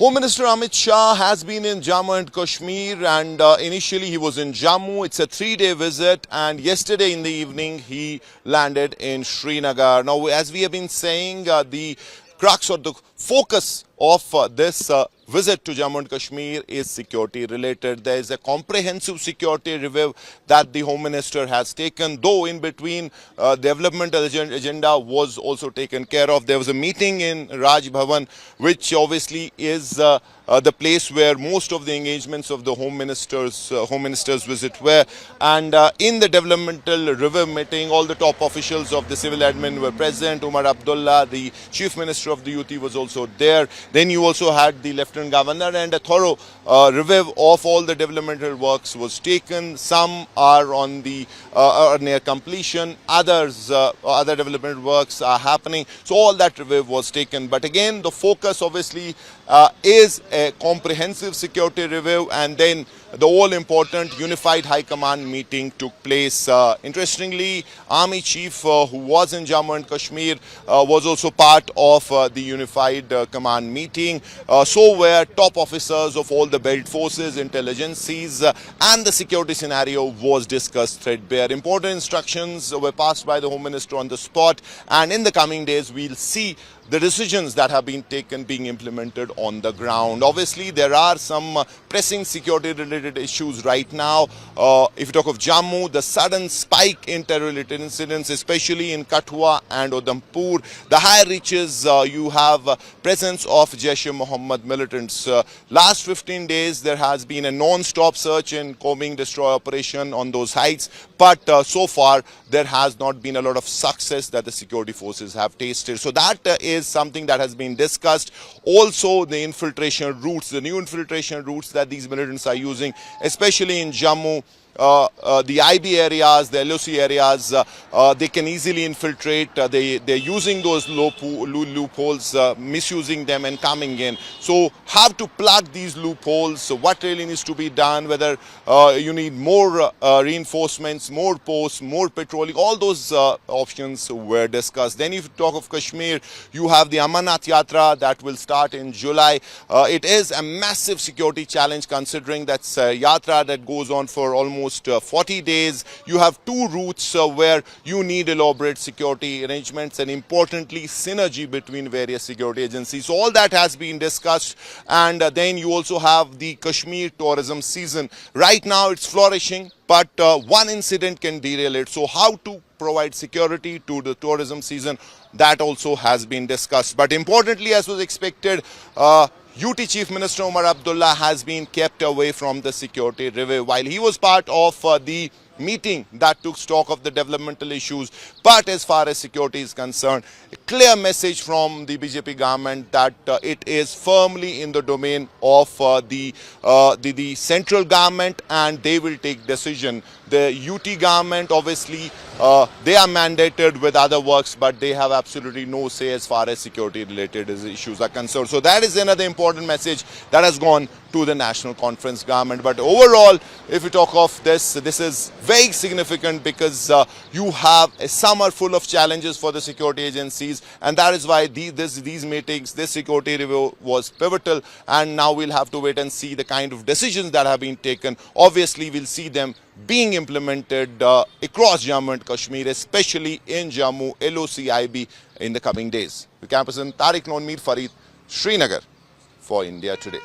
Home Minister Amit Shah has been in Jammu and Kashmir, and initially he was in Jammu. It's a 3-day visit, and yesterday in the evening he landed in Srinagar. Now, as we have been saying, the crux or the focus of this visit to Jammu and Kashmir is security related. There is a comprehensive security review that the Home Minister has taken, though in between developmental agenda was also taken care of. There was a meeting in Raj Bhavan, which obviously is the place where most of the engagements of the Home Minister's visit were. And in the developmental review meeting, all the top officials of the civil admin were present. Umar Abdullah, the Chief Minister of the UT, was also there. Then you also had the Lieutenant Governor, and a thorough review of all the developmental works was taken. Some are on the near completion, other development works are happening. So all that review was taken. But again, the focus obviously is a comprehensive security review, and then the all-important Unified High Command meeting took place. Interestingly, Army Chief who was in Jammu and Kashmir was also part of the Unified Command meeting. So were top officers of all the belt forces, intelligences, and the security scenario was discussed threadbare. Important instructions were passed by the Home Minister on the spot, and in the coming days we'll see the decisions that have been taken being implemented on the ground. Obviously, there are some pressing security-related issues right now. If you talk of Jammu, the sudden spike in terror-related incidents, especially in Kathua and Udhampur, the higher reaches, you have presence of Jaish-e-Mohammed militants. Last 15 days, there has been a non-stop search and combing destroy operation on those heights, but so far, there has not been a lot of success that the security forces have tasted. So that is something that has been discussed. Also, the infiltration routes, the new infiltration routes that these militants are using, especially in Jammu, the IB areas, the LOC areas, they can easily infiltrate. They're using those loopholes, misusing them and coming in. So how to plug these loopholes, so what really needs to be done, whether you need more reinforcements, more posts, more patrolling, all those options were discussed. Then if you talk of Kashmir, you have the Amarnath Yatra that will start in July. It is a massive security challenge considering that's a yatra that goes on for almost 40 days. You have two routes where you need elaborate security arrangements and importantly synergy between various security agencies. So all that has been discussed, and then you also have the Kashmir tourism season. Right now it's flourishing, but one incident can derail it. So how to provide security to the tourism season, that also has been discussed. But importantly, as was expected, UT Chief Minister Umar Abdullah has been kept away from the security review while he was part of the meeting that took stock of the developmental issues. But as far as security is concerned, a clear message from the BJP government that it is firmly in the domain of the central government, and they will take decision. The UT government, obviously, they are mandated with other works, but they have absolutely no say as far as security related issues are concerned. So that is another important message that has gone to the National Conference government. But overall, if you talk of this is very significant because you have a summer full of challenges for the security agencies, and that is why these meetings, this security review was pivotal, and now we'll have to wait and see the kind of decisions that have been taken. Obviously, we'll see them being implemented across Jammu and Kashmir, especially in Jammu, LOC-IB in the coming days. The campus in Tariq Nonmir Farid, Srinagar for India Today.